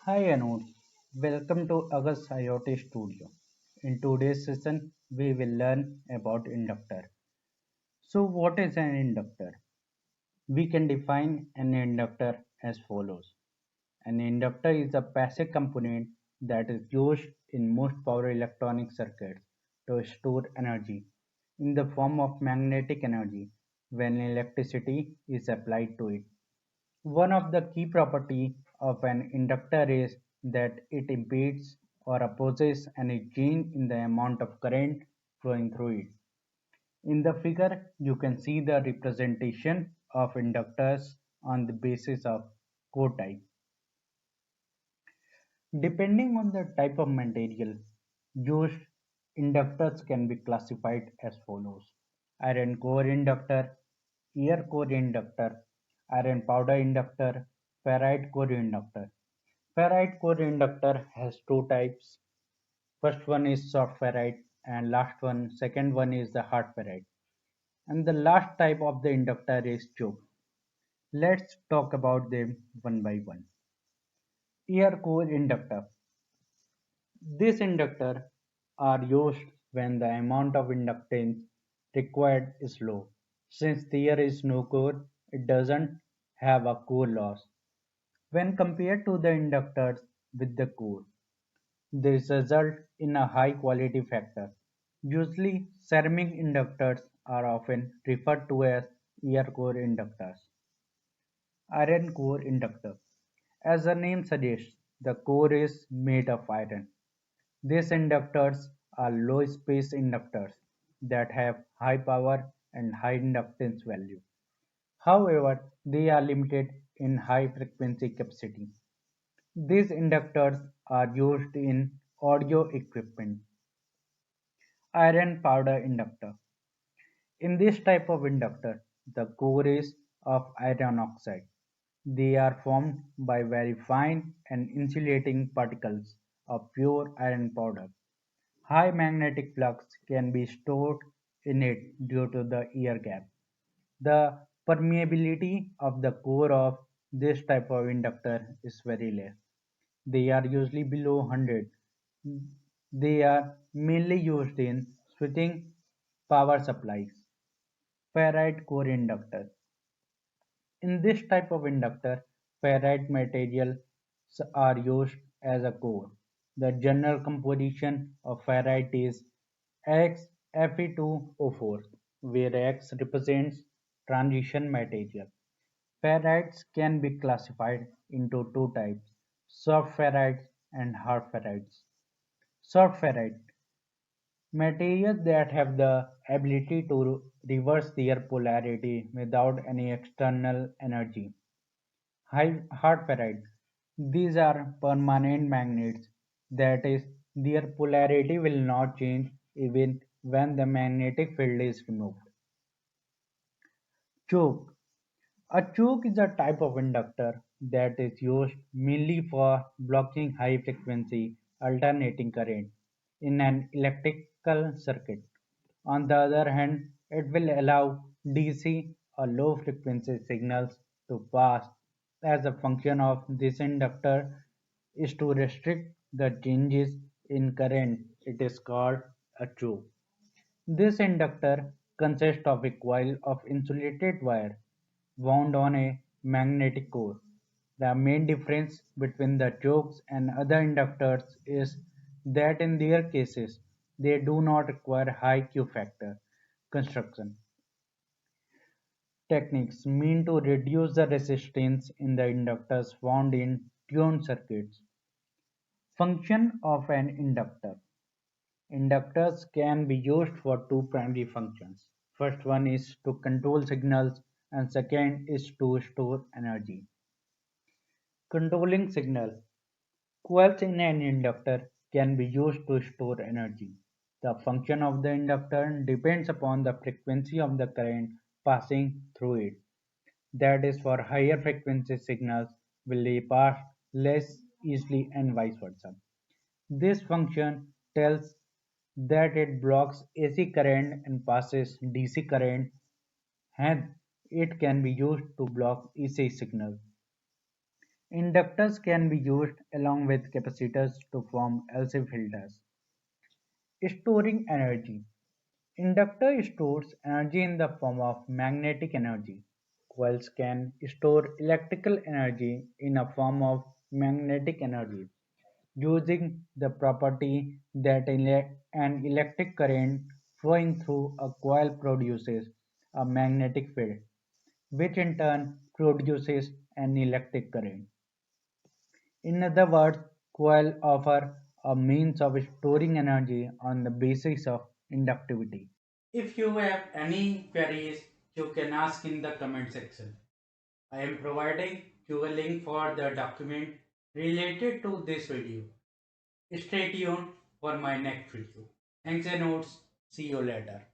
Hi Anuj, welcome to August IOT Studio. In today's session, we will learn about inductor. So, what is an inductor? We can define an inductor as follows. An inductor is a passive component that is used in most power electronic circuits to store energy in the form of magnetic energy when electricity is applied to it. One of the key properties of an inductor is that it impedes or opposes any change in the amount of current flowing through it. In the figure, you can see the representation of inductors on the basis of core type. Depending on the type of material used, inductors can be classified as follows: iron core inductor, air core inductor, iron powder inductor, ferrite core inductor. Ferrite core inductor has two types. First one is soft ferrite and second one is the hard ferrite. And the last type of the inductor is choke. Let's talk about them one by one. Air core inductor. These inductors are used when the amount of inductance required is low. Since there is no core, it doesn't have a core loss. When compared to the inductors with the core, this results in a high quality factor. Usually, ceramic inductors are often referred to as air core inductors. Iron core inductor. As the name suggests, the core is made of iron. These inductors are low space inductors that have high power and high inductance value. However, they are limited in high frequency capacity. These inductors are used in audio equipment. Iron powder inductor. In this type of inductor, the core is of iron oxide. They are formed by very fine and insulating particles of pure iron powder. High magnetic flux can be stored in it due to the air gap. The permeability of the core of this type of inductor is very less. They are usually below 100. They are mainly used in switching power supplies. Ferrite core inductor. In this type of inductor, ferrite materials are used as a core. The general composition of ferrite is XFe2O4, where X represents transition material. Ferrites can be classified into two types: soft ferrites and hard ferrites. Soft ferrite materials that have the ability to reverse their polarity without any external energy. Hard ferrites. These are permanent magnets, that is, their polarity will not change even when the magnetic field is removed. Choke. A choke is a type of inductor that is used mainly for blocking high frequency alternating current in an electrical circuit. On the other hand, it will allow DC or low frequency signals to pass. As a function of this inductor is to restrict the changes in current. It is called a choke. This inductor consists of a coil of insulated wire wound on a magnetic core. The main difference between the chokes and other inductors is that in their cases they do not require high Q factor construction. Techniques mean to reduce the resistance in the inductors found in tuned circuits. Function of an inductor. Inductors can be used for two primary functions. First one is to control signals and second is to store energy. Controlling signal. Coils in an inductor can be used to store energy. The function of the inductor depends upon the frequency of the current passing through it. That is, for higher frequency signals will be passed less easily and vice versa. This function tells that it blocks AC current and passes DC current, and it can be used to block EC signal. Inductors can be used along with capacitors to form LC filters. Storing energy. Inductor stores energy in the form of magnetic energy. Coils can store electrical energy in a form of magnetic energy using the property that an electric current flowing through a coil produces a magnetic field, which in turn produces an electric current. In other words, coils offer a means of storing energy on the basis of inductivity. If you have any queries, you can ask in the comment section. I am providing you a link for the document related to this video. Stay tuned for my next video. Thanks and notes. See you later.